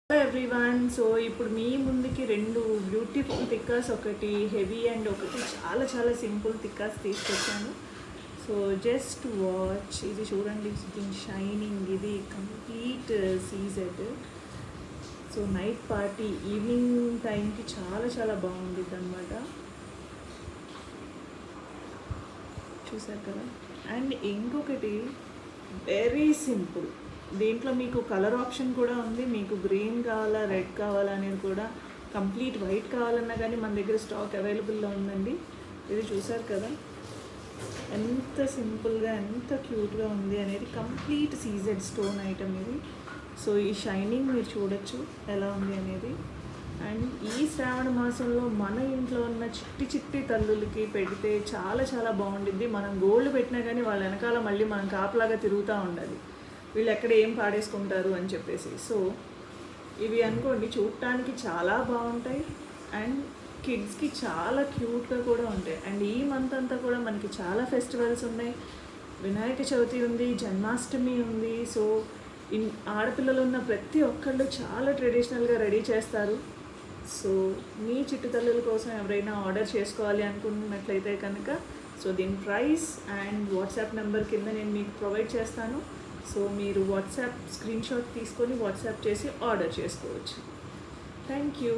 Hello everyone. So ఇప్పుడు మీ ముందుకి రెండు బ్యూటిఫుల్ టిక్కాస్, ఒకటి హెవీ అండ్ ఒకటి చాలా చాలా సింపుల్ టిక్కాస్ తీసుకొచ్చాను. So just watch. ఇది చూడండి, దీని షైనింగ్, ఇది complete CZ. So night party, evening టైంకి చాలా చాలా బాగుంటుంది అనమాట. చూసారు కదా. అండ్ ఇంకొకటి వెరీ సింపుల్, దీంట్లో మీకు కలర్ ఆప్షన్ కూడా ఉంది. మీకు గ్రీన్ కావాలా, రెడ్ కావాలా అనేది కూడా, కంప్లీట్ వైట్ కావాలన్నా కానీ మన దగ్గర స్టాక్ అవైలబుల్లో ఉందండి. ఇది చూసారు కదా, ఎంత సింపుల్గా ఎంత క్యూట్గా ఉంది అనేది. కంప్లీట్ సీజెడ్ స్టోన్ ఐటమ్ ఇది. సో ఈ షైనింగ్ మీరు చూడొచ్చు ఎలా ఉంది అనేది. అండ్ ఈ శ్రావణ మాసంలో మన ఇంట్లో ఉన్న చిట్టి చిట్టి తల్లులకి పెడితే చాలా చాలా బాగుంటుంది. మనం గోల్డ్ పెట్టినా కానీ వాళ్ళ వెనకాల మళ్ళీ మనం కాపలాగా తిరుగుతూ ఉండాలి, వీళ్ళు ఎక్కడ ఏం పాడేసుకుంటారు అని చెప్పేసి. సో ఇవి అనుకోండి, చూడటానికి చాలా బాగుంటాయి అండ్ కిడ్స్కి చాలా క్యూట్గా కూడా ఉంటాయి. అండ్ ఈ మంత్ అంతా కూడా మనకి చాలా ఫెస్టివల్స్ ఉన్నాయి. వినాయక చవితి ఉంది, జన్మాష్టమి ఉంది. సో ఆడపిల్లలు ఉన్న ప్రతి ఒక్కళ్ళు చాలా ట్రెడిషనల్గా రెడీ చేస్తారు. సో మీ చిట్టు తల్లుల కోసం ఎవరైనా ఆర్డర్ చేసుకోవాలి అనుకున్నట్లయితే కనుక, సో దీని ప్రైస్ అండ్ వాట్సాప్ నెంబర్ కింద నేను మీకు ప్రొవైడ్ చేస్తాను. సో మీరు వాట్సాప్ స్క్రీన్ షాట్ తీసుకొని వాట్సాప్ చేసి ఆర్డర్ చేసుకోవచ్చు. Thank you.